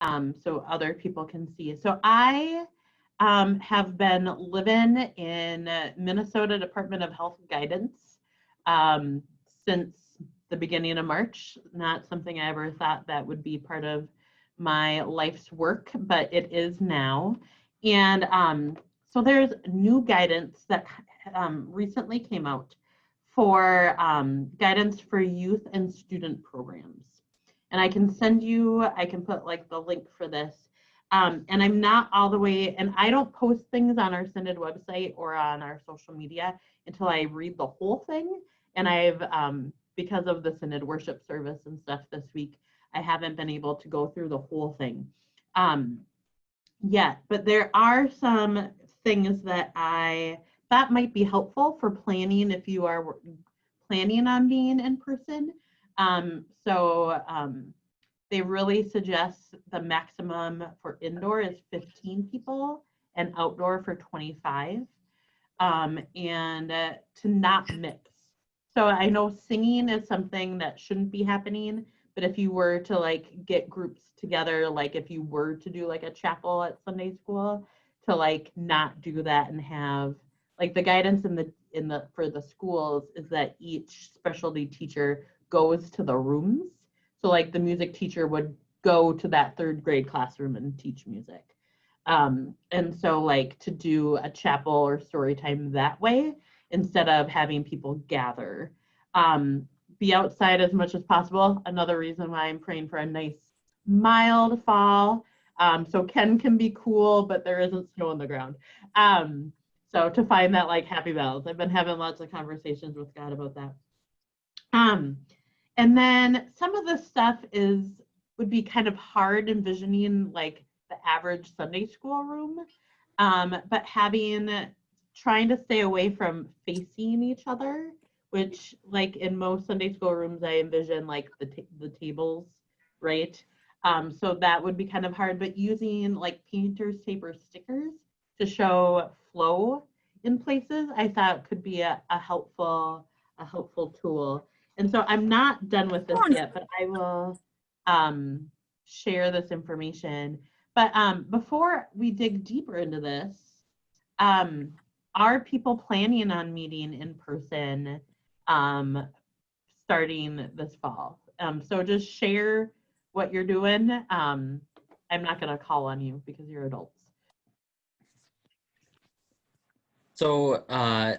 so other people can see. So I have been living in Minnesota Department of Health Guidance um, since the beginning of March. Not something I ever thought that would be part of my life's work, but it is now. And so there's new guidance that recently came out for guidance for youth and student programs. And I can put like the link for this. And I'm not all the way, and I don't post things on our Synod website or on our social media until I read the whole thing. And because of the Synod worship service and stuff this week, I haven't been able to go through the whole thing yet. But there are some things that I thought might be helpful for planning if you are planning on being in person. They really suggest the maximum for indoor is 15 people and outdoor for 25, and to not mix. So I know singing is something that shouldn't be happening, but if you were to like get groups together, like if you were to do like a chapel at Sunday school, to like not do that and have like the guidance for the schools is that each specialty teacher goes to the rooms. So like the music teacher would go to that third grade classroom and teach music. And so like to do a chapel or story time that way, instead of having people gather. Be outside as much as possible. Another reason why I'm praying for a nice mild fall. So Ken can be cool, but there isn't snow on the ground. So to find that like happy balance, I've been having lots of conversations with God about that. And then some of the stuff would be kind of hard envisioning like the average Sunday school room, but trying to stay away from facing each other, which like in most Sunday school rooms, I envision like the tables, right? So that would be kind of hard, but using like painter's tape or stickers to show flow in places, I thought could be a helpful tool. And so I'm not done with this yet, but I will share this information. But before we dig deeper into this, are people planning on meeting in person starting this fall? So just share what you're doing. I'm not going to call on you because you're adults. So I'm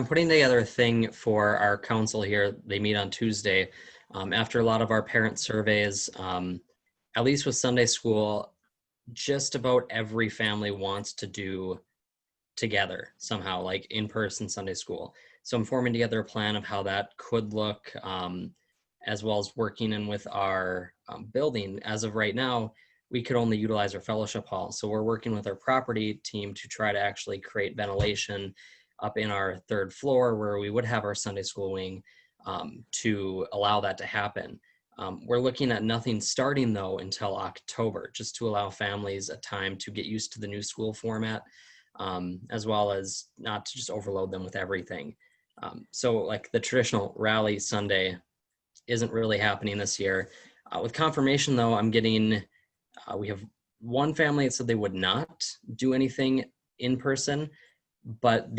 putting together a thing for our council here. They meet on Tuesday. After a lot of our parent surveys, at least with Sunday school, just about every family wants to do together somehow, like in-person Sunday school. So I'm forming together a plan of how that could look, as well as working in with our building. As of right now, we could only utilize our fellowship hall. So we're working with our property team to try to actually create ventilation up in our third floor where we would have our Sunday school wing, to allow that to happen. We're looking at nothing starting though until October, just to allow families a time to get used to the new school format, as well as not to just overload them with everything. So like the traditional rally Sunday isn't really happening this year. With confirmation though, I'm getting, we have one family that said they would not do anything in person, but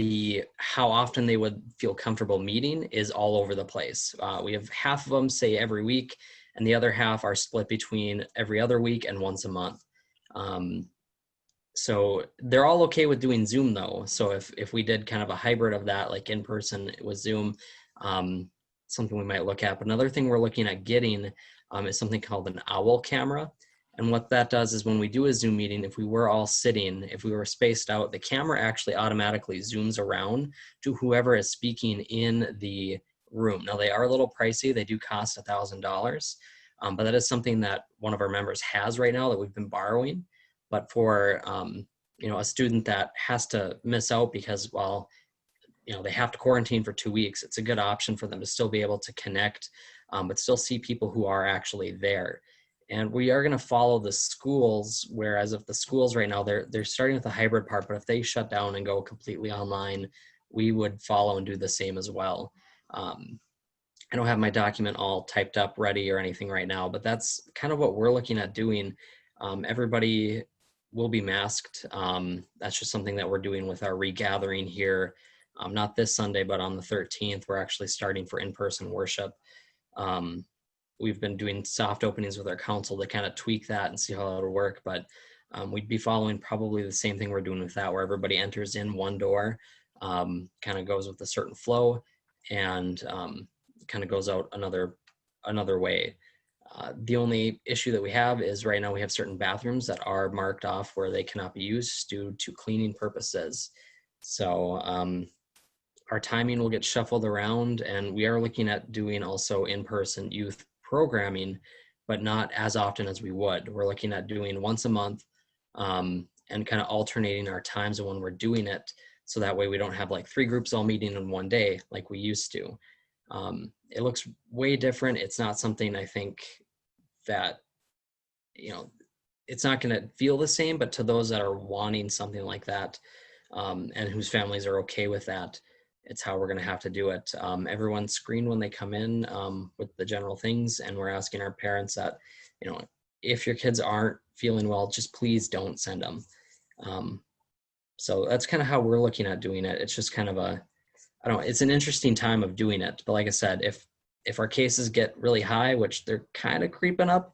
how often they would feel comfortable meeting is all over the place. We have half of them say every week, and the other half are split between every other week and once a month. So they're all okay with doing Zoom though. So if we did kind of a hybrid of that, like in person with Zoom, something we might look at. But another thing we're looking at getting is something called an owl camera. And what that does is when we do a Zoom meeting, if we were all sitting, if we were spaced out, the camera actually automatically zooms around to whoever is speaking in the room. Now they are a little pricey. They do cost $1,000, but that is something that one of our members has right now that we've been borrowing. But for a student that has to miss out because, well, they have to quarantine for 2 weeks, it's a good option for them to still be able to connect, but still see people who are actually there. And we are going to follow the schools, whereas if the schools right now, they're starting with the hybrid part, but if they shut down and go completely online, we would follow and do the same as well. I don't have my document all typed up ready or anything right now, but that's kind of what we're looking at doing. Everybody will be masked. That's just something that we're doing with our regathering here. Not this Sunday, but on the 13th, we're actually starting for in-person worship. We've been doing soft openings with our council to kind of tweak that and see how it'll work. But we'd be following probably the same thing we're doing with that, where everybody enters in one door, kind of goes with a certain flow, and kind of goes out another way. The only issue that we have is right now we have certain bathrooms that are marked off where they cannot be used due to cleaning purposes. So our timing will get shuffled around, and we are looking at doing also in-person youth programming, but not as often as we would. We're looking at doing once a month, and kind of alternating our times of when we're doing it. So that way we don't have like 3 groups all meeting in one day like we used to. It looks way different. It's not something I think that, it's not going to feel the same, but to those that are wanting something like that, and whose families are okay with that, it's how we're going to have to do it. Everyone's screened when they come in with the general things, and we're asking our parents that, if your kids aren't feeling well, just please don't send them. So that's kind of how we're looking at doing it. It's just kind of it's an interesting time of doing it. But like I said, if our cases get really high, which they're kind of creeping up,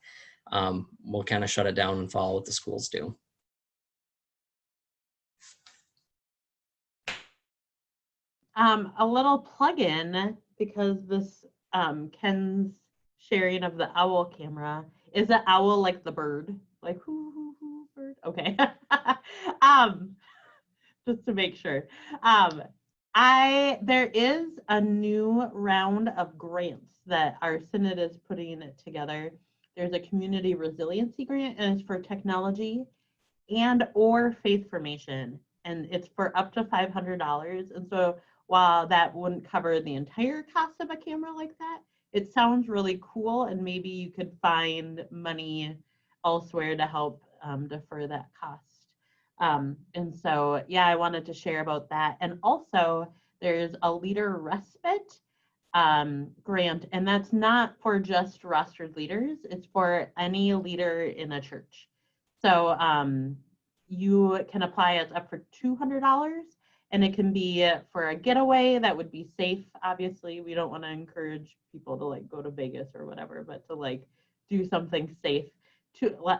we'll kind of shut it down and follow what the schools do. A little plug-in, because this Ken's sharing of the owl camera is an owl like the bird, like whoo bird. Okay. Just to make sure. There is a new round of grants that our Synod is putting together. There's a community resiliency grant, and it's for technology and or faith formation, and it's for up to $500. And so while that wouldn't cover the entire cost of a camera like that, it sounds really cool, and maybe you could find money elsewhere to help defer that cost. And so, yeah, I wanted to share about that. And also, there's a leader respite grant, and that's not for just rostered leaders. It's for any leader in a church. So you can apply. It's up for $200, and it can be for a getaway that would be safe. Obviously, we don't want to encourage people to like go to Vegas or whatever, but to like do something safe.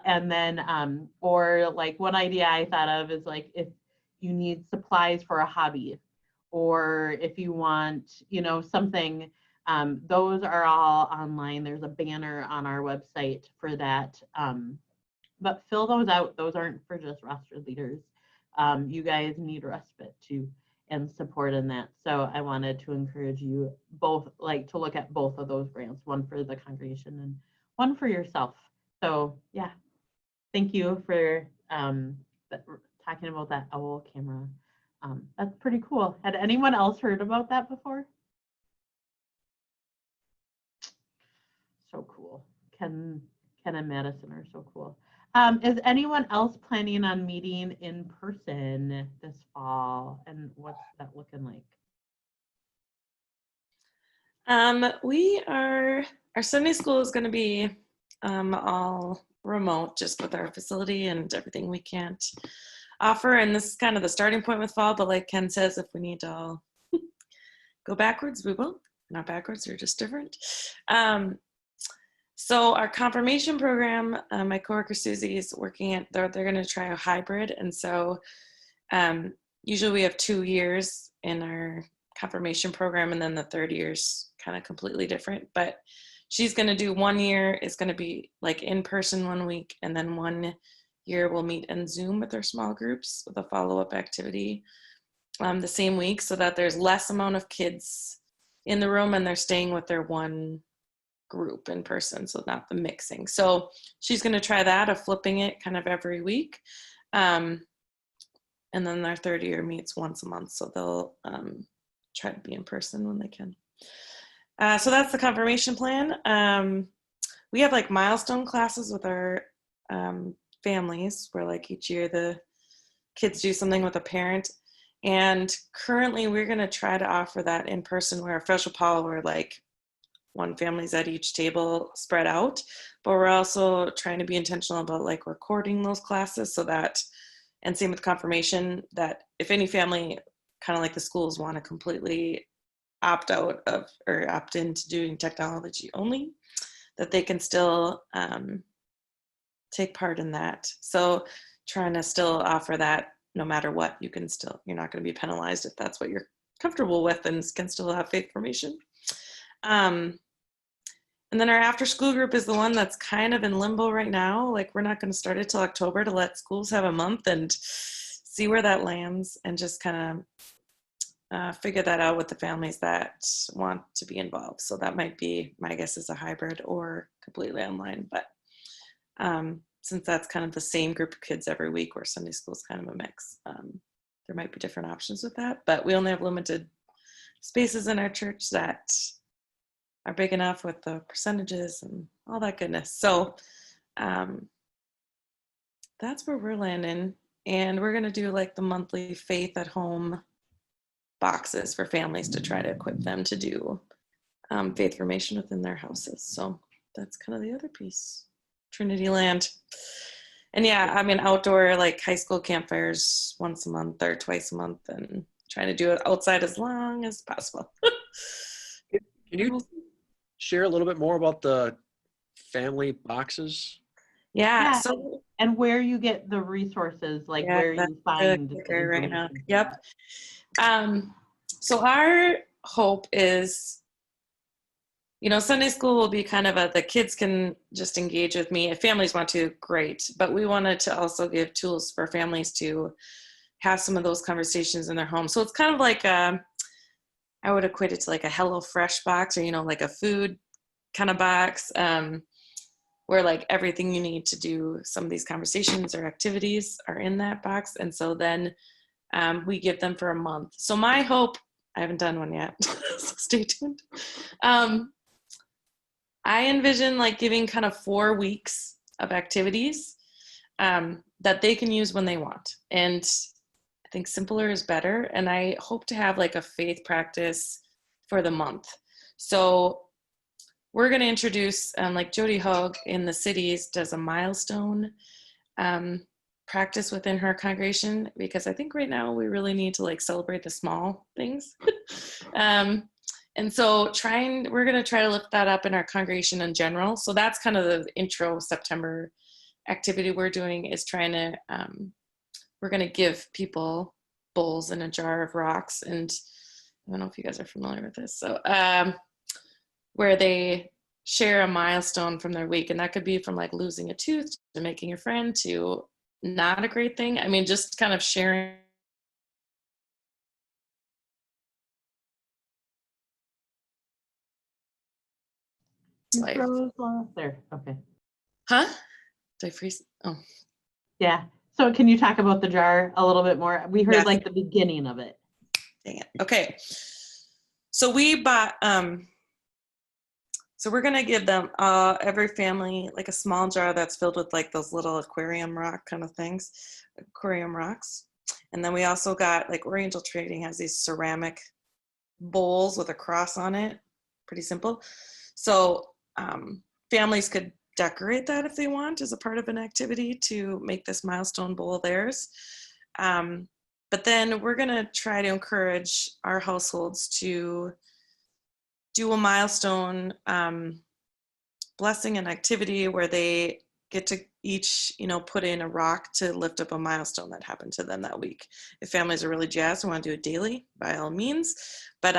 And then or like one idea I thought of is like if you need supplies for a hobby, or if you want, something, those are all online. There's a banner on our website for that. But fill those out. Those aren't for just rostered leaders. You guys need respite too and support in that. So I wanted to encourage you both, like, to look at both of those grants, one for the congregation and one for yourself. So yeah, thank you for talking about that owl camera. That's pretty cool. Had anyone else heard about that before? So cool. Ken and Madison are so cool. Is anyone else planning on meeting in person this fall, and what's that looking like? Our Sunday school is going to be all remote, just with our facility and everything we can't offer. And this is kind of the starting point with fall, but like Ken says, if we need to all go backwards, we will. Not backwards, they're just different. So our confirmation program, my coworker Susie is working at, they're going to try a hybrid. And so usually we have 2 years in our confirmation program, and then the third year's kind of completely different. But she's going to do 1 year is going to be like in person 1 week, and then 1 year we'll meet in Zoom with our small groups with a follow-up activity the same week, so that there's less amount of kids in the room and they're staying with their one group in person, so not the mixing. So she's going to try that of flipping it kind of every week. And then our third year meets once a month, so they'll try to be in person when they can. So that's the confirmation plan. We have like milestone classes with our families, where like each year the kids do something with a parent. And currently we're going to try to offer that in person, where Official Paul, we're like one families at each table spread out, but we're also trying to be intentional about like recording those classes so that, and same with confirmation, that if any family, kind of like the schools, want to completely opt out of or opt into doing technology only, that they can still take part in that. So trying to still offer that no matter what, you can still, you're not going to be penalized if that's what you're comfortable with and can still have faith formation. And then our after school group is the one that's kind of in limbo right now. Like we're not going to start it till October to let schools have a month and see where that lands and just kind of figure that out with the families that want to be involved. So that might be, my guess is a hybrid or completely online. But since that's kind of the same group of kids every week, where Sunday school is kind of a mix, there might be different options with that. But we only have limited spaces in our church that are big enough with the percentages and all that goodness. So that's where we're landing. And we're going to do like the monthly faith at home boxes for families to try to equip them to do faith formation within their houses. So that's kind of the other piece. Trinity Land. And yeah, I mean, outdoor like high school campfires once a month or twice a month, and trying to do it outside as long as possible. Can you share a little bit more about the family boxes? Yeah. Yeah, So and where you get the resources, like yeah, where that's you find the kicker right now. information for Yep. that. So our hope is, you know, Sunday school will be kind of the kids can just engage with me. If families want to, great. But we wanted to also give tools for families to have some of those conversations in their home. So it's kind of like I would equate it to like a HelloFresh box, or, you know, like a food kind of box, where like everything you need to do some of these conversations or activities are in that box. And so then we give them for a month. So my hope, I haven't done one yet, so stay tuned. I envision like giving kind of 4 weeks of activities that they can use when they want. And I think simpler is better. And I hope to have like a faith practice for the month. So we're going to introduce, like Jody Hogg in the cities does a milestone practice within her congregation, because I think right now we really need to like celebrate the small things. And so we're going to try to lift that up in our congregation in general. So that's kind of the intro September activity we're doing, is trying to, we're going to give people bowls and a jar of rocks. And I don't know if you guys are familiar with this. So where they share a milestone from their week. And that could be from like losing a tooth to making a friend to not a great thing. I mean, just kind of sharing. Life. There, okay. Huh? Did I freeze? Oh. Yeah. So can you talk about the jar a little bit more? We heard Yes. like the beginning of it. Dang it. Okay. So we bought, so we're going to give them, every family, like a small jar that's filled with like those little aquarium rock kind of things, aquarium rocks. And then we also got, like, Oriental Trading has these ceramic bowls with a cross on it. Pretty simple. So families could decorate that if they want as a part of an activity to make this milestone bowl theirs. But then we're going to try to encourage our households to do a milestone blessing and activity where they get to each, you know, put in a rock to lift up a milestone that happened to them that week. If families are really jazzed and want to do it daily, by all means. But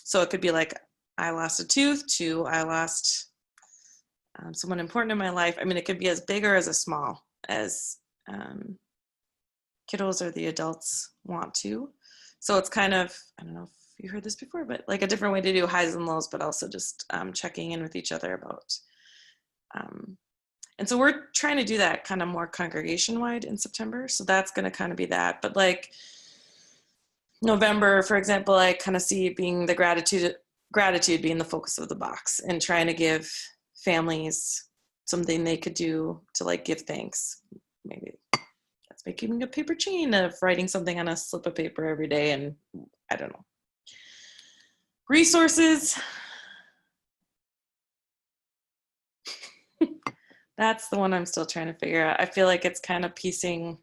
so it could be like, I lost a tooth, to I lost someone important in my life. I mean, it could be as big or as small as kiddos or the adults want to. So it's kind of, I don't know if you heard this before, but like a different way to do highs and lows, but also just checking in with each other about. And so we're trying to do that kind of more congregation-wide in September. So that's going to kind of be that. But like November, for example, I kind of see it being the gratitude being the focus of the box, and trying to give families something they could do to like give thanks. Maybe that's making a paper chain of writing something on a slip of paper every day. And I don't know. Resources. That's the one I'm still trying to figure out. I feel like it's kind of piecing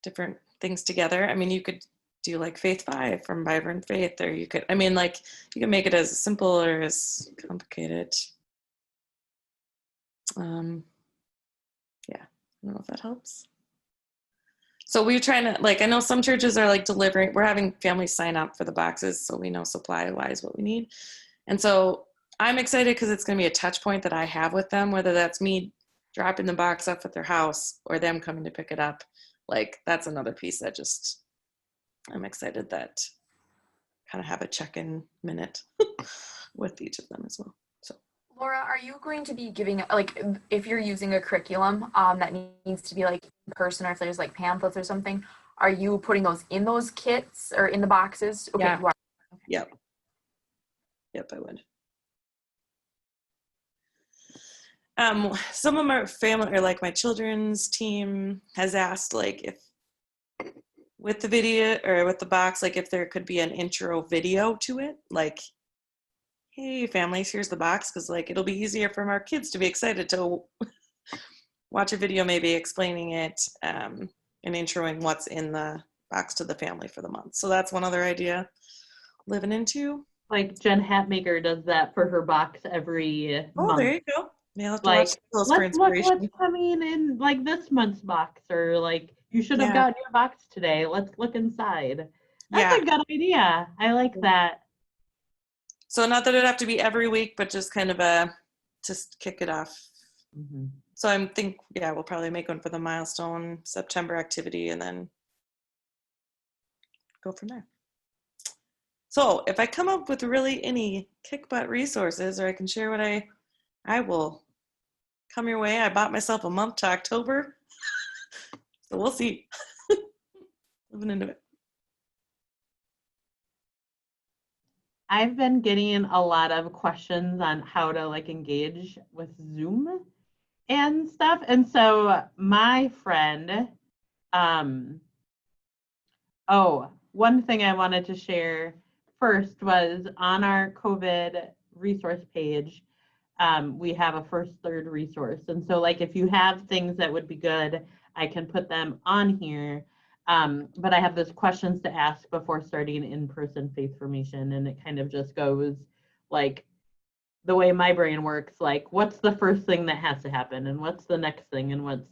different things together. I mean, you could do like Faith 5 from Vibrant Faith, or you could, I mean, like, you can make it as simple or as complicated. Yeah, I don't know if that helps. So we're trying to, like, I know some churches are like delivering, we're having families sign up for the boxes so we know supply wise what we need. And so I'm excited because it's going to be a touch point that I have with them, whether that's me dropping the box off at their house or them coming to pick it up. Like, that's another piece that just, I'm excited that kind of have a check-in minute with each of them as well. So Laura, are you going to be giving, like, if you're using a curriculum that needs to be like in person, or if there's like pamphlets or something, are you putting those in those kits or in the boxes? Okay, Yeah. you are. Yep, I would. Some of my family, or like my children's team, has asked, like, if with the video or with the box, like if there could be an intro video to it, like, hey families, here's the box, because like it'll be easier for our kids to be excited to watch a video maybe explaining it and introing what's in the box to the family for the month. So that's one other idea living into. Like Jen Hatmaker does that for her box every month. There you go. Yeah, I'll have to Like, watch those for let's look inspiration. what's coming in like this month's box, or like you should have Yeah. gotten your box today. Let's look inside. That's Yeah. a good idea. I like that. So not that it'd have to be every week, but just kind of just kick it off. Mm-hmm. So I'm we'll probably make one for the milestone September activity and then go from there. So if I come up with really any kick butt resources, or I can share what I will come your way. I bought myself a month to October. So we'll see. Living into it. I've been getting a lot of questions on how to like engage with Zoom and stuff. And so my friend, one thing I wanted to share first was on our COVID resource page, we have a first, third resource. And so like if you have things that would be good, I can put them on here. But I have those questions to ask before starting in-person faith formation. And it kind of just goes like the way my brain works, like what's the first thing that has to happen and what's the next thing and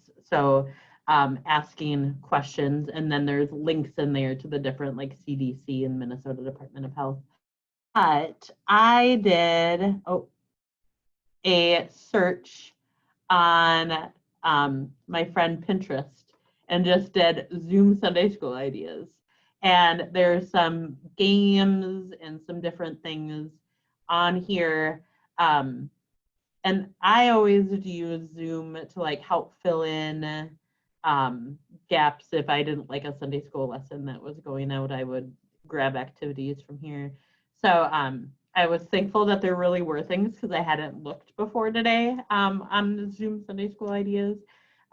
asking questions. And then there's links in there to the different like CDC and Minnesota Department of Health. But I did a search on my friend Pinterest and just did Zoom Sunday school ideas. And there's some games and some different things on here. And I always use Zoom to like help fill in gaps. If I didn't like a Sunday school lesson that was going out, I would grab activities from here. So I was thankful that there really were things because I hadn't looked before today on the Zoom Sunday school ideas.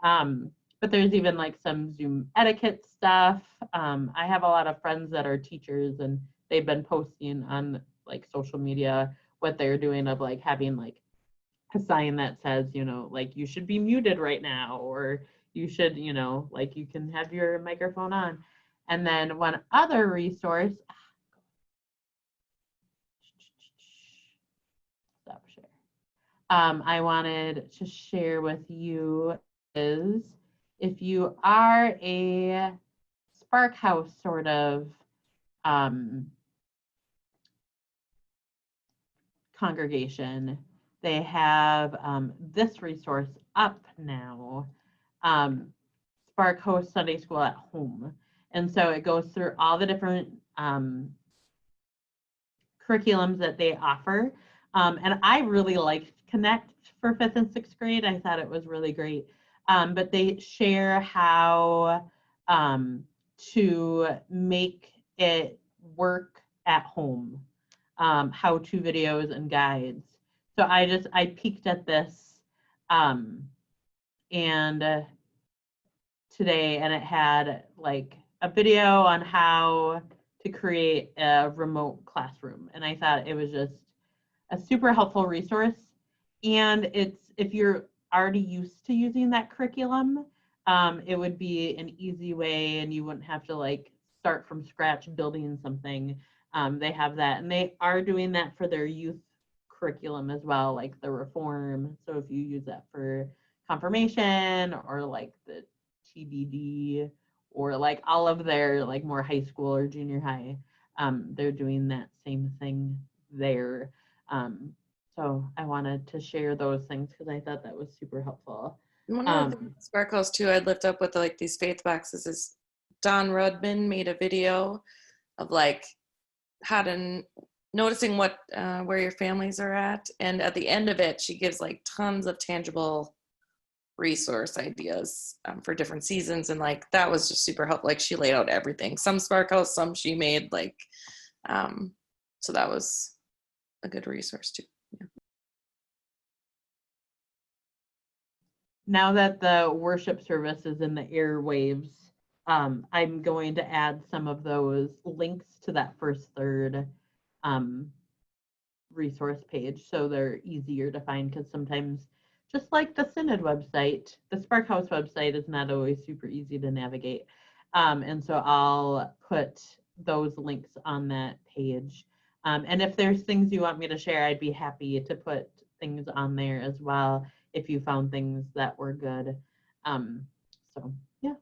But there's even like some Zoom etiquette stuff. I have a lot of friends that are teachers and they've been posting on like social media what they're doing of like having like a sign that says, you know, like you should be muted right now, or you should, you know, like you can have your microphone on. And then one other resource, stop share. I wanted to share with you is if you are a Spark House sort of congregation, they have this resource up now, Spark Host Sunday School at Home. And so it goes through all the different curriculums that they offer. And I really liked Connect for 5th and 6th grade. I thought it was really great. But they share how to make it work at home, how-to videos and guides. So I peeked at this and today, and it had like a video on how to create a remote classroom. And I thought it was just a super helpful resource. And it's, if you're already used to using that curriculum, it would be an easy way and you wouldn't have to like start from scratch building something. They have that, and they are doing that for their youth curriculum as well, like the reform. So if you use that for confirmation or like the TBD or like all of their like more high school or junior high, they're doing that same thing there. So I wanted to share those things because I thought that was super helpful. One of the sparkles too I'd lift up with like these faith boxes is Don Rudman made a video of like how to noticing what where your families are at, and at the end of it she gives like tons of tangible resource ideas for different seasons, and like that was just super helpful. Like she laid out everything, some sparkles, some she made like so that was a good resource too. Yeah. Now that the worship service is in the airwaves, I'm going to add some of those links to that first third resource page so they're easier to find, because sometimes, just like the Synod website, the Spark House website is not always super easy to navigate. And so I'll put those links on that page. And if there's things you want me to share, I'd be happy to put things on there as well if you found things that were good. So yeah.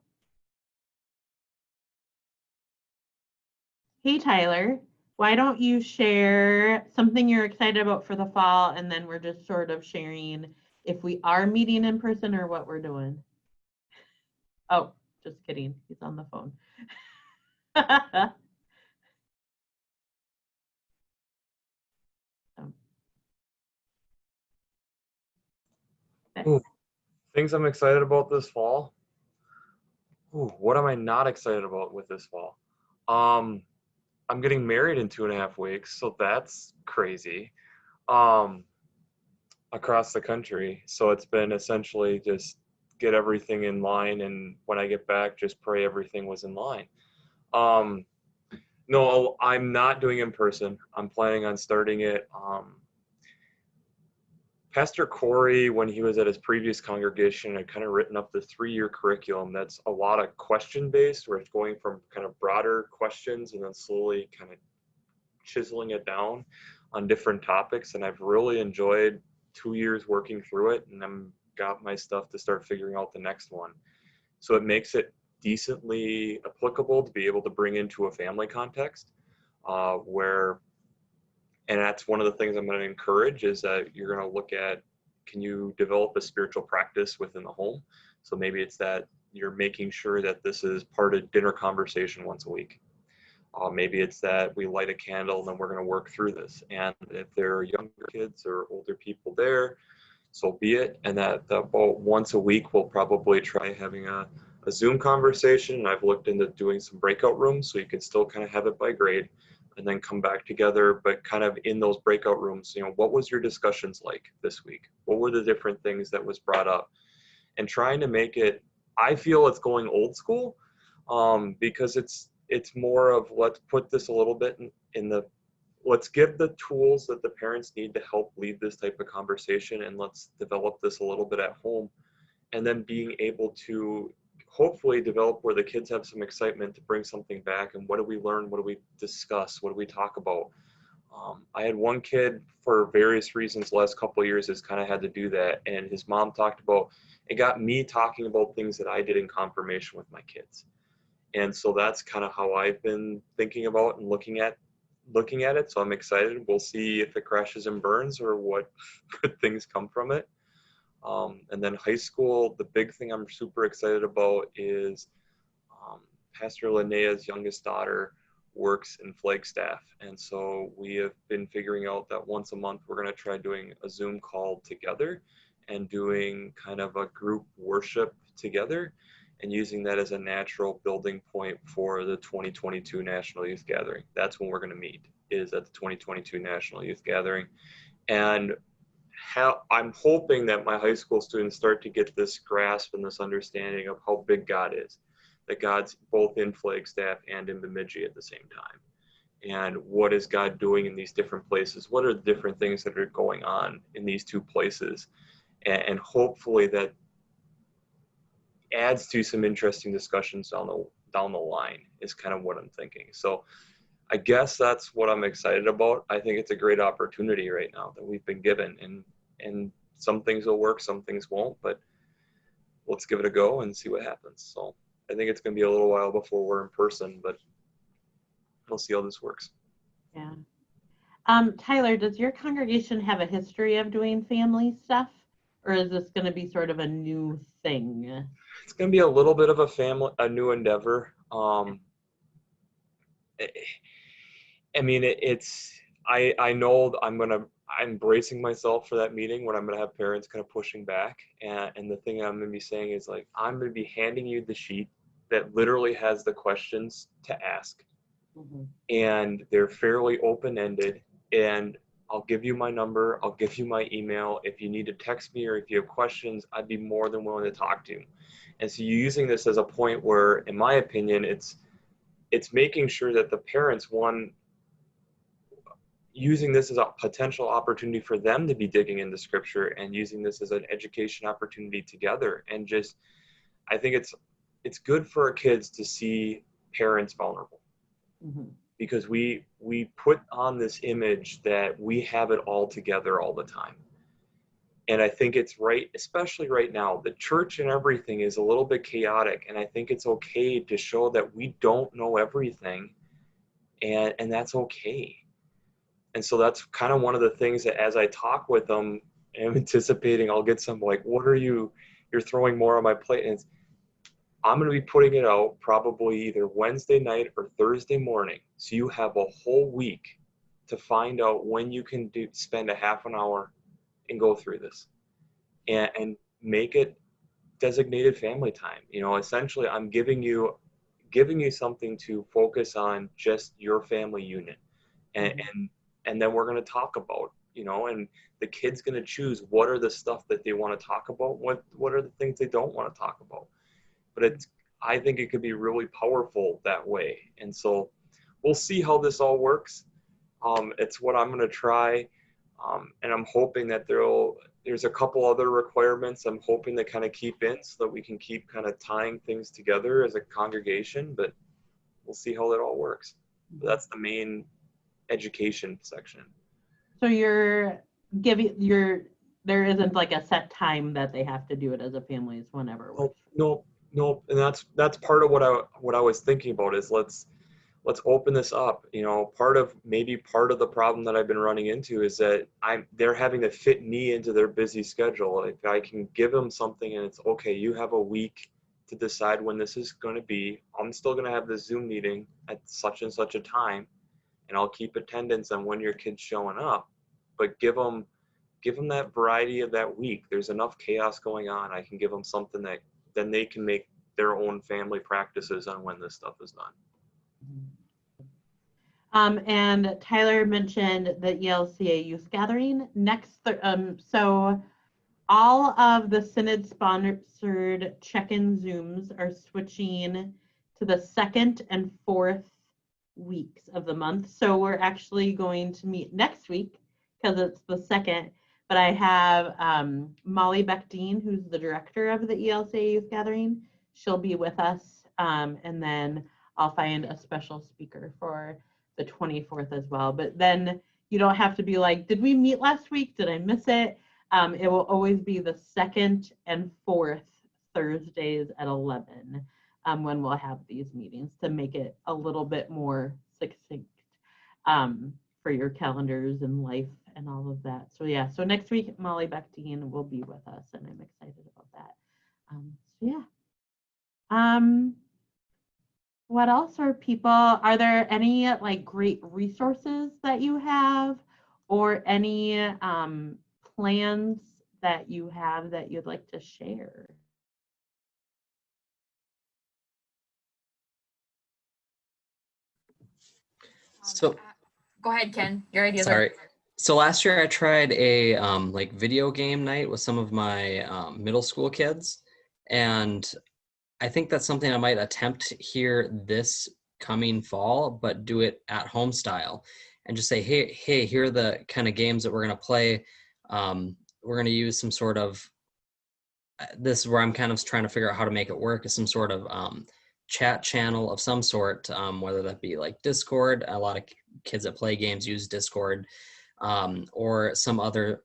Hey, Tyler, why don't you share something you're excited about for the fall, and then we're just sort of sharing if we are meeting in person or what we're doing. Oh, just kidding. He's on the phone. Ooh, things I'm excited about this fall. Ooh, what am I not excited about with this fall? I'm getting married in 2.5 weeks, so that's crazy. Um, Across the country. So it's been essentially just get everything in line, and when I get back, just pray everything was in line. Um, no, I'm not doing in person. I'm planning on starting it. Pastor Corey, when he was at his previous congregation, had kind of written up the 3-year curriculum that's a lot of question based, where it's going from kind of broader questions and then slowly kind of chiseling it down on different topics. And I've really enjoyed 2 years working through it, and I'm got my stuff to start figuring out the next one. So it makes it decently applicable to be able to bring into a family context and that's one of the things I'm going to encourage is that you're going to look at, can you develop a spiritual practice within the home? So maybe it's that you're making sure that this is part of dinner conversation once a week. Maybe it's that we light a candle and then we're going to work through this. And if there are younger kids or older people there, so be it. And that about once a week, we'll probably try having a Zoom conversation. And I've looked into doing some breakout rooms so you can still kind of have it by grade and then come back together, but kind of in those breakout rooms, what was your discussions like this week? What were the different things that was brought up? And trying to make it, I feel it's going old school because it's more of let's put this a little bit let's give the tools that the parents need to help lead this type of conversation, and let's develop this a little bit at home, and then being able to hopefully develop where the kids have some excitement to bring something back. And what do we learn? What do we discuss? What do we talk about? I had one kid for various reasons the last couple of years has kind of had to do that. And his mom talked about, it got me talking about things that I did in confirmation with my kids. And so that's kind of how I've been thinking about and looking at it. So I'm excited. We'll see if it crashes and burns or what good things come from it. And then high school, the big thing I'm super excited about is Pastor Linnea's youngest daughter works in Flagstaff. And so we have been figuring out that once a month, we're going to try doing a Zoom call together and doing kind of a group worship together and using that as a natural building point for the 2022 National Youth Gathering. That's when we're going to meet, is at the 2022 National Youth Gathering. And I'm hoping that my high school students start to get this grasp and this understanding of how big God is, that God's both in Flagstaff and in Bemidji at the same time. and what is God doing in these different places? What are the different things that are going on in these two places? And hopefully that adds to some interesting discussions down the line is kind of what I'm thinking. So I guess that's what I'm excited about. I think it's a great opportunity right now that we've been given, and some things will work, some things won't, but let's give it a go and see what happens. So I think it's going to be a little while before we're in person, but we'll see how this works. Yeah. Tyler, does your congregation have a history of doing family stuff, or is this going to be sort of a new thing? It's going to be a little bit of a new endeavor. I mean, I know I'm bracing myself for that meeting when I'm going to have parents kind of pushing back. And the thing I'm going to be saying is, like, I'm going to be handing you the sheet that literally has the questions to ask. Mm-hmm. And they're fairly open-ended. And I'll give you my number. I'll give you my email. If you need to text me or if you have questions, I'd be more than willing to talk to you. And so you're using this as a point where, in my opinion, it's making sure that the parents, using this as a potential opportunity for them to be digging into scripture and using this as an education opportunity together. And just, I think it's good for our kids to see parents vulnerable. Mm-hmm. Because we put on this image that we have it all together all the time. And I think it's right, especially right now, the church and everything is a little bit chaotic. And I think it's okay to show that we don't know everything, and that's okay. And so that's kind of one of the things that, as I talk with them, I'm anticipating I'll get some, like, you're throwing more on my plate. And I'm going to be putting it out probably either Wednesday night or Thursday morning. So you have a whole week to find out when you can spend a half an hour and go through this and make it designated family time. Essentially I'm giving you something to focus on, just your family unit. And then we're going to talk about, and the kid's going to choose what are the stuff that they want to talk about, what are the things they don't want to talk about. But I think it could be really powerful that way. And so we'll see how this all works. It's what I'm going to try. And I'm hoping that there's a couple other requirements I'm hoping to kind of keep in so that we can keep kind of tying things together as a congregation, but we'll see how that all works. But that's the main education section. So there isn't like a set time that they have to do it as a family, it's whenever. No. And that's part of what I was thinking about is let's open this up. Part of the problem that I've been running into is that they're having to fit me into their busy schedule. If I can give them something and it's okay, you have a week to decide when this is going to be. I'm still going to have this Zoom meeting at such and such a time, and I'll keep attendance on when your kid's showing up, but give them that variety of that week. There's enough chaos going on. I can give them something that then they can make their own family practices on when this stuff is done. And Tyler mentioned the ELCA youth gathering next. So all of the Synod sponsored check-in Zooms are switching to the 2nd and 4th weeks of the month. So we're actually going to meet next week because it's the 2nd. But I have Molly Beck-Dean, who's the director of the ELCA Youth Gathering. She'll be with us. And then I'll find a special speaker for the 24th as well. But then you don't have to be like, did we meet last week? Did I miss it? It will always be the 2nd and 4th Thursdays at 11 when we'll have these meetings, to make it a little bit more succinct for your calendars and life and all of that. So yeah, so next week, Molly Beck-Dean will be with us, and I'm excited about that. What else are there any like great resources that you have, or any plans that you have that you'd like to share? So Go ahead, Ken. Your ideas sorry. are. So last year I tried a like video game night with some of my middle school kids, and I think that's something I might attempt here this coming fall, but do it at home style and just say, hey, here are the kind of games that we're going to play. We're going to use some sort of, this is where I'm kind of trying to figure out how to make it work, is some sort of chat channel of some sort, whether that be like Discord. A lot of kids that play games use Discord, or some other,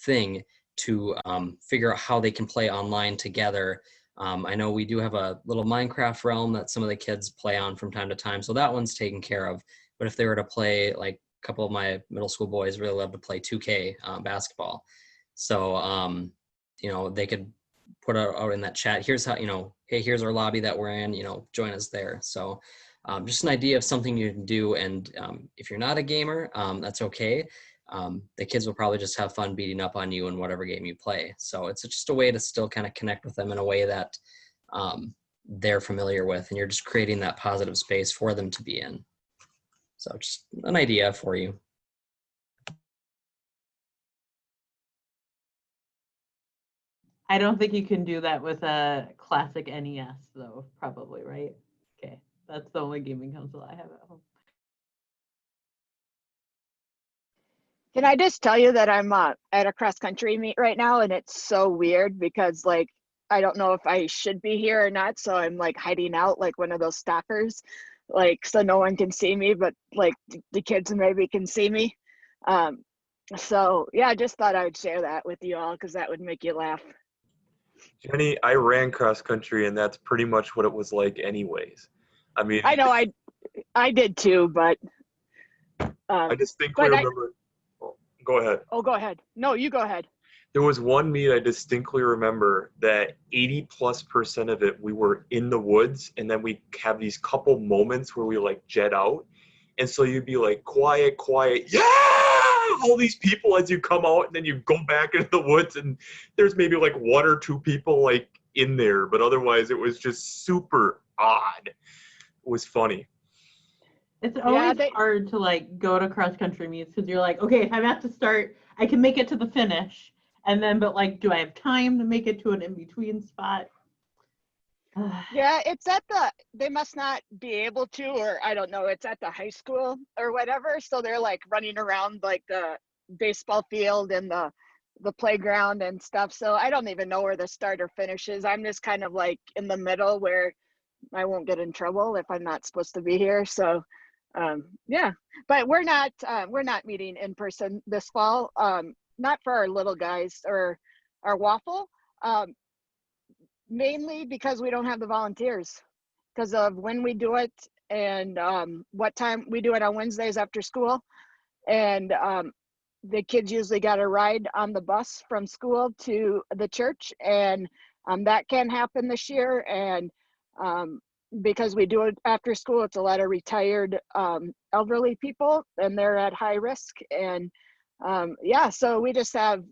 thing to figure out how they can play online together. I know we do have a little Minecraft realm that some of the kids play on from time to time, so that one's taken care of. But if they were to play, like a couple of my middle school boys really love to play 2K basketball. So, they could put out in that chat, here's how, hey, here's our lobby that we're in, join us there. So just an idea of something you can do. And if you're not a gamer, that's okay. The kids will probably just have fun beating up on you in whatever game you play. So it's just a way to still kind of connect with them in a way that they're familiar with, and you're just creating that positive space for them to be in. So just an idea for you. I don't think you can do that with a classic NES though, probably, right? Okay, that's the only gaming console I have at home. Can I just tell you that I'm at a cross country meet right now, and it's so weird because like I don't know if I should be here or not, so I'm like hiding out like one of those stalkers, like so no one can see me, but like the kids maybe can see me. So yeah, I just thought I would share that with you all because that would make you laugh. Jenny, I ran cross country, and that's pretty much what it was like anyways. I mean, I know I did too, but I distinctly remember. Go ahead. Oh, go ahead. No, you go ahead. There was one meet I distinctly remember that 80+% of it, we were in the woods, and then we have these couple moments where we like jet out. And so you'd be like, quiet, yeah! All these people as you come out, and then you go back into the woods, and there's maybe like one or two people like in there, but otherwise it was just super odd. It was funny. It's always hard to like go to cross country meets because you're like, okay, if I'm at the start, I can make it to the finish. And then, but like, do I have time to make it to an in-between spot? Yeah, it's at they must not be able to, or I don't know, it's at the high school or whatever. So they're like running around like the baseball field and the playground and stuff. So I don't even know where the start or finish is. I'm just kind of like in the middle where I won't get in trouble if I'm not supposed to be here. So yeah, but we're not meeting in person this fall. Not for our little guys or our waffle. Mainly because we don't have the volunteers because of when we do it and what time we do it on Wednesdays after school. And the kids usually got a ride on the bus from school to the church, and that can't happen this year. And because we do it after school, it's a lot of retired elderly people, and they're at high risk. And yeah, so we just have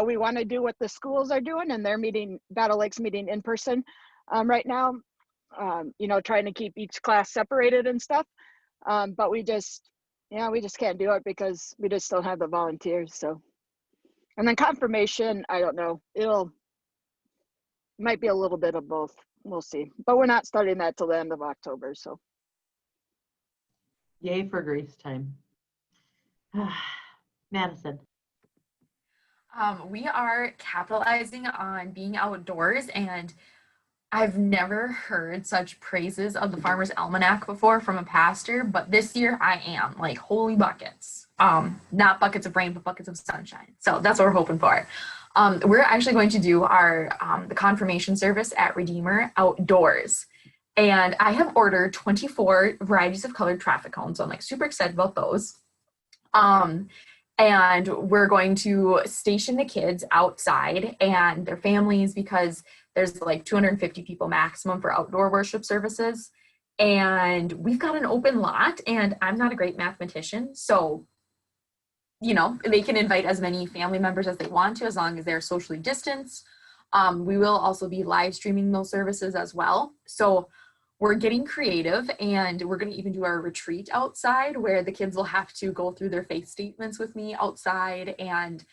we want to do what the schools are doing, and they're meeting, Battle Lake's meeting in person right now, trying to keep each class separated and stuff. But we just can't do it because we just don't have the volunteers. So, and then confirmation, I don't know, might be a little bit of both. We'll see. But we're not starting that till the end of October. So. Yay for Grace time. Madison. We are capitalizing on being outdoors, and I've never heard such praises of the Farmer's Almanac before from a pastor, but this year I am, like, holy buckets. Not buckets of rain, but buckets of sunshine. So that's what we're hoping for. We're actually going to do our the confirmation service at Redeemer outdoors. And I have ordered 24 varieties of colored traffic cones, so I'm like super excited about those. And we're going to station the kids outside and their families because there's like 250 people maximum for outdoor worship services. And we've got an open lot, and I'm not a great mathematician. So, they can invite as many family members as they want to, as long as they're socially distanced. We will also be live streaming those services as well. So we're getting creative, and we're going to even do our retreat outside where the kids will have to go through their faith statements with me outside. And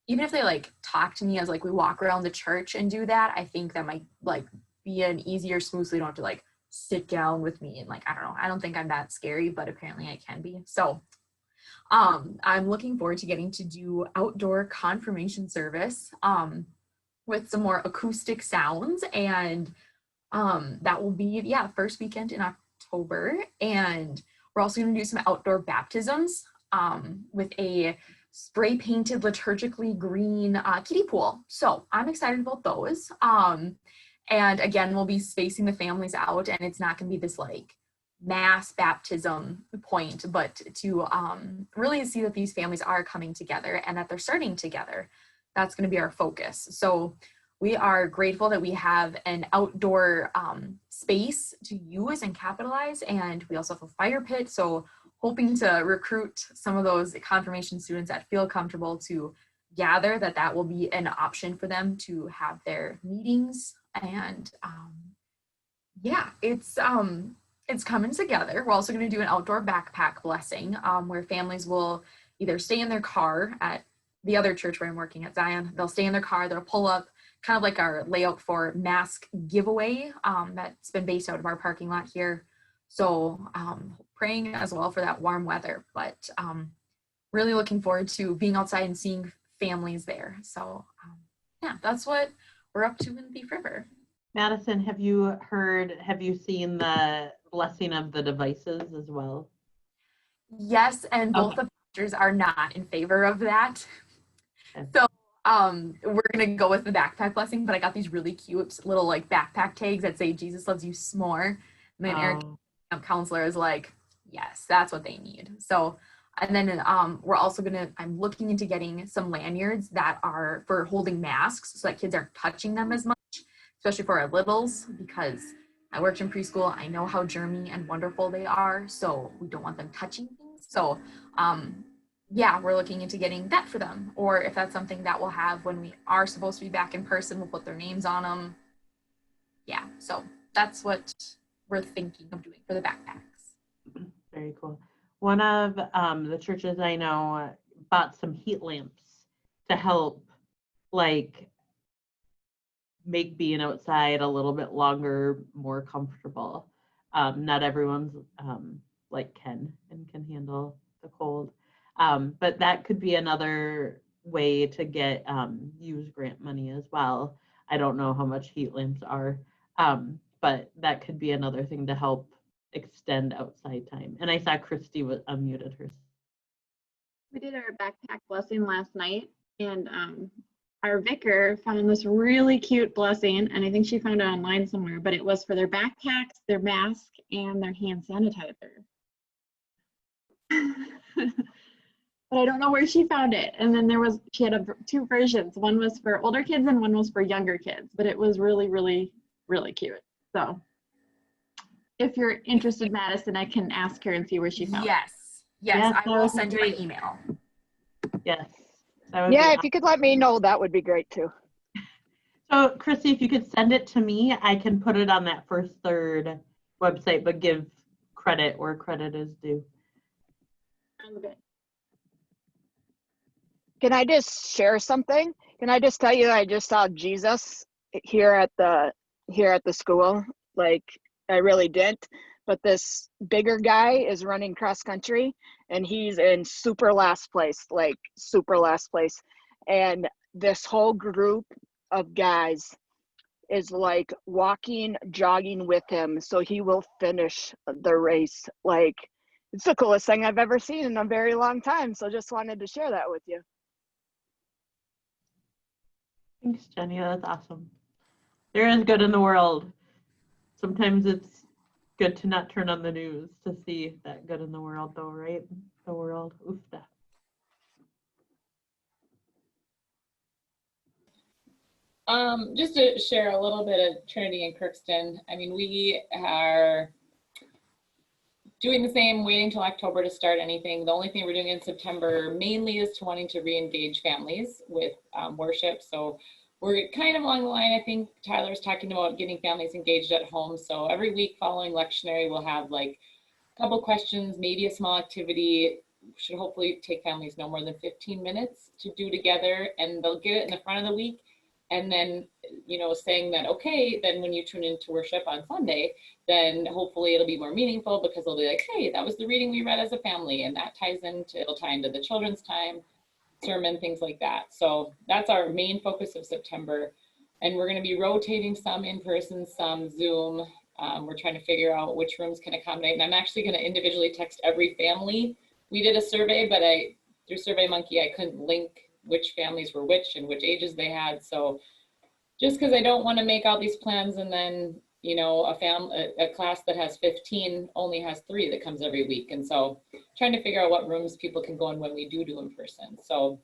even if they like talk to me as like we walk around the church and do that, I think that might like be an easier, smooth, so you don't have to like sit down with me and like, I don't know, I don't think I'm that scary, but apparently I can be. So I'm looking forward to getting to do outdoor confirmation service with some more acoustic sounds, and that will be, yeah, first weekend in October. And we're also going to do some outdoor baptisms with a spray painted liturgically green kiddie pool. So I'm excited about those. And again, we'll be spacing the families out, and it's not going to be this like mass baptism point, but to really see that these families are coming together and that they're starting together. That's going to be our focus. So we are grateful that we have an outdoor space to use and capitalize, and we also have a fire pit. So hoping to recruit some of those confirmation students that feel comfortable to gather, that will be an option for them to have their meetings. And yeah, it's coming together. We're also going to do an outdoor backpack blessing where families will either stay in their car at the other church where I'm working at, Zion. They'll stay in their car, they'll pull up, kind of like our layout for mask giveaway that's been based out of our parking lot here. So praying as well for that warm weather, but really looking forward to being outside and seeing families there. So yeah, that's what we're up to in Thief River. Madison, have you seen the blessing of the devices as well? Yes, and both Okay. the pastors are not in favor of that. Okay. So we're gonna go with the backpack blessing, but I got these really cute little like backpack tags that say Jesus loves you s'more. And then Eric, counselor, is like, yes, that's what they need. So, and then we're also I'm looking into getting some lanyards that are for holding masks so that kids aren't touching them as much, especially for our littles, because I worked in preschool. I know how germy and wonderful they are, so we don't want them touching things. So yeah, we're looking into getting that for them, or if that's something that we'll have when we are supposed to be back in person, we'll put their names on them. Yeah, so that's what we're thinking of doing for the backpacks. Very cool. One of the churches I know bought some heat lamps to help like make being outside a little bit longer, more comfortable. Not everyone's like can handle the cold. But that could be another way to get use grant money as well. I don't know how much heat lamps are, but that could be another thing to help extend outside time. And I saw Christy was unmuted her. We did our backpack blessing last night, and our vicar found this really cute blessing, and I think she found it online somewhere, but it was for their backpacks, their mask, and their hand sanitizer. But I don't know where she found it. And then she had two versions. One was for older kids and one was for younger kids, but it was really, really, really cute. So if you're interested, Madison, I can ask her and see where she found it. Yes, I will that send you would an be email. Yes. That would be Yeah, if awesome. you could let me know, that would be great too. So Christy, if you could send it to me, I can put it on that First Third website, but give credit where credit is due. Sounds good. Can I just share something? Can I just tell you I just saw Jesus here at the school? Like I really didn't. But this bigger guy is running cross country and he's in super last place. And this whole group of guys is like walking, jogging with him so he will finish the race. Like it's the coolest thing I've ever seen in a very long time. So just wanted to share that with you. Thanks, Jenny. That's awesome. There is good in the world. Sometimes it's good to not turn on the news to see that good in the world, though, right? The world. Oofda. Just to share a little bit of Trinity and Crookston. I mean, we are doing the same, waiting till October to start anything. The only thing we're doing in September mainly is to wanting to re-engage families with worship. So we're kind of along the line, I think Tyler's talking about getting families engaged at home. So every week following lectionary, we'll have like a couple questions, maybe a small activity. Should hopefully take families no more than 15 minutes to do together, and they'll get it in the front of the week. And then saying that, okay, then when you tune into worship on Sunday, then hopefully it'll be more meaningful because they'll be like, hey, that was the reading we read as a family, and that it'll tie into the children's time, sermon, things like that. So that's our main focus of September. And we're going to be rotating some in person, some Zoom. We're trying to figure out which rooms can accommodate. And I'm actually going to individually text every family. We did a survey, but through SurveyMonkey, I couldn't link which families were which and which ages they had. So just because I don't want to make all these plans and then, a class that has 15 only has 3 that comes every week. And so trying to figure out what rooms people can go in when we do in person. So,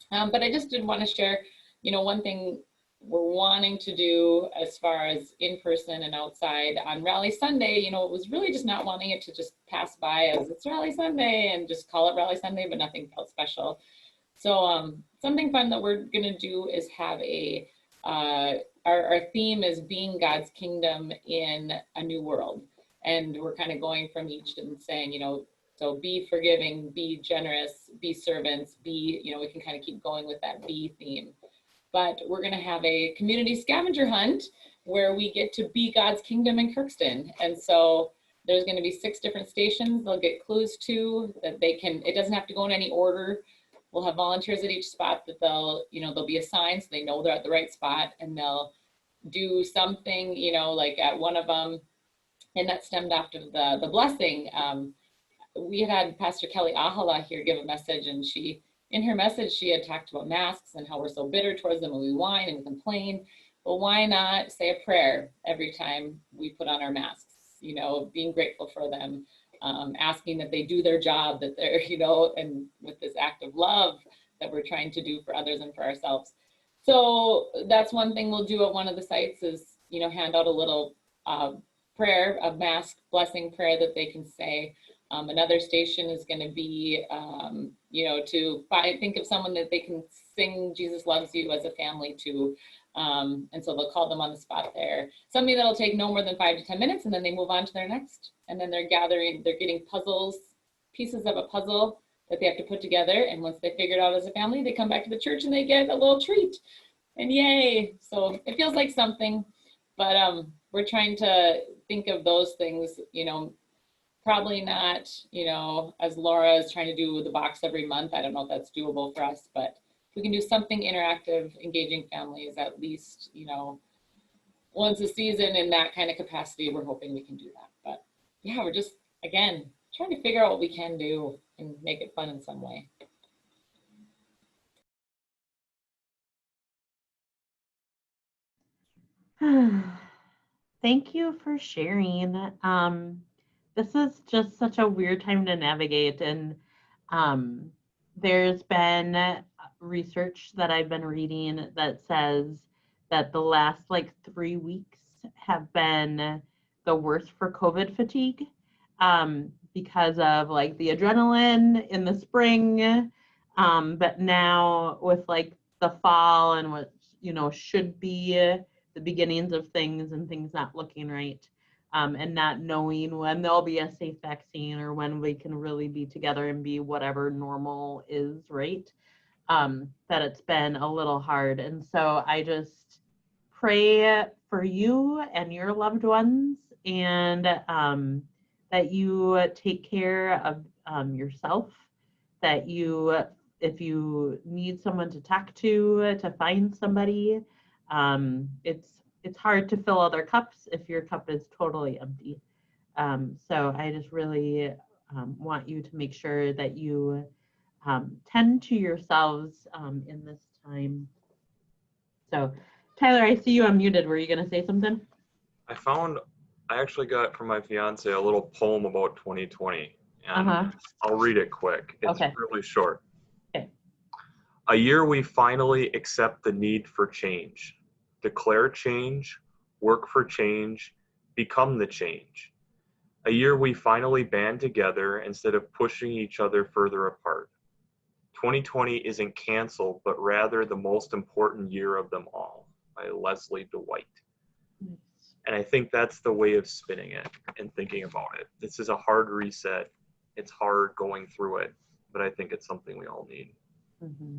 but I just did want to share, one thing we're wanting to do as far as in person and outside on Rally Sunday, it was really just not wanting it to just pass by as it's Rally Sunday and just call it Rally Sunday, but nothing felt special. So something fun that we're going to do is have our theme is being God's kingdom in a new world. And we're kind of going from each and saying, so be forgiving, be generous, be servants, we can kind of keep going with that be theme. But we're going to have a community scavenger hunt where we get to be God's kingdom in Crookston. And so there's going to be 6 different stations they'll get clues to that it doesn't have to go in any order. We'll have volunteers at each spot that they'll be assigned so they know they're at the right spot, and they'll do something, like at one of them, and that stemmed after the blessing. We had Pastor Kelly Ahala here give a message, and in her message, she had talked about masks and how we're so bitter towards them and we whine and we complain. Well, why not say a prayer every time we put on our masks, being grateful for them. Asking that they do their job, that they're, and with this act of love that we're trying to do for others and for ourselves. So that's one thing we'll do at one of the sites is, hand out a little prayer, a mask blessing prayer that they can say. Another station is going to be, to think of someone that they can sing Jesus Loves You as a family to. And so they'll call them on the spot there. Something that'll take no more than 5 to 10 minutes, and then they move on to their next. And then they're getting pieces of a puzzle that they have to put together. And once they figure it out as a family, they come back to the church and they get a little treat. And yay. So it feels like something, but we're trying to think of those things, probably not, as Laura is trying to do the box every month. I don't know if that's doable for us, but if we can do something interactive, engaging families at least, once a season in that kind of capacity, we're hoping we can do that. But yeah, we're just, again, trying to figure out what we can do and make it fun in some way. Thank you for sharing. This is just such a weird time to navigate, and there's been research that I've been reading that says that the last 3 weeks have been the worst for COVID fatigue because of the adrenaline in the spring, but now with the fall and what should be the beginnings of things and things not looking right, and not knowing when there'll be a safe vaccine or when we can really be together and be whatever normal is, right? That it's been a little hard. And so I just pray for you and your loved ones, and that you take care of yourself, that if you need someone to talk to find somebody. It's hard to fill other cups if your cup is totally empty. So I just really want you to make sure that you tend to yourselves in this time. So Tyler, I see you unmuted. Were you going to say something? I actually got from my fiance a little poem about 2020, and I'll read it quick. It's really short. Okay. A year we finally accept the need for change. Declare change, work for change, become the change. A year we finally band together instead of pushing each other further apart. 2020 isn't canceled, but rather the most important year of them all, by Leslie Dwight. And I think that's the way of spinning it and thinking about it. This is a hard reset. It's hard going through it, but I think it's something we all need. Mm-hmm.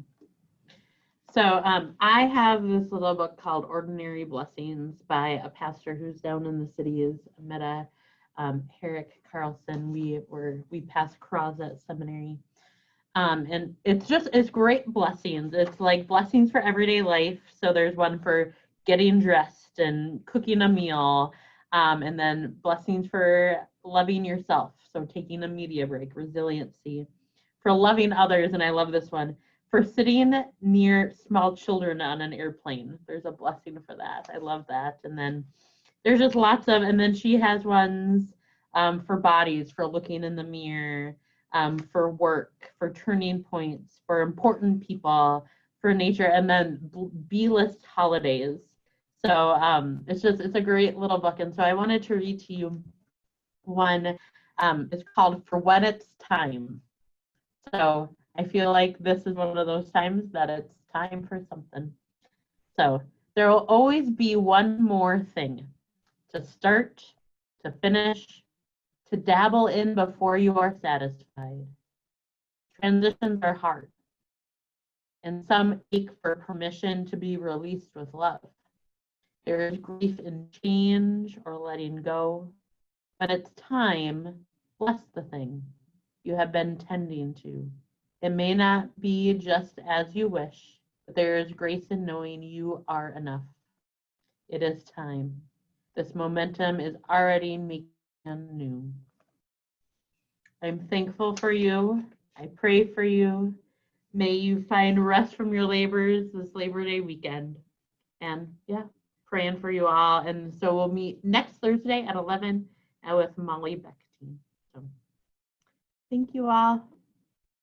So I have this little book called Ordinary Blessings by a pastor who's down in the cities, Meta Herrick Carlson. We passed cross at seminary. And it's great blessings. It's like blessings for everyday life. So there's one for getting dressed and cooking a meal. And then blessings for loving yourself. So taking a media break, resiliency, for loving others. And I love this one, for sitting near small children on an airplane. There's a blessing for that. I love that. And then there's just lots of, and then she has ones for bodies, for looking in the mirror, for work, for turning points, for important people, for nature, and then B-list holidays. So it's a great little book. And so I wanted to read to you one. It's called For When It's Time. So I feel like this is one of those times that it's time for something. So there will always be one more thing to start, to finish, to dabble in before you are satisfied. Transitions are hard, and some ache for permission to be released with love. There is grief in change or letting go. When it's time, bless the thing you have been tending to. It may not be just as you wish, but there is grace in knowing you are enough. It is time. This momentum is already making new. I'm thankful for you. I pray for you. May you find rest from your labors this Labor Day weekend. And yeah, praying for you all. And so we'll meet next Thursday at 11 with Molly Beckstein. So thank you all.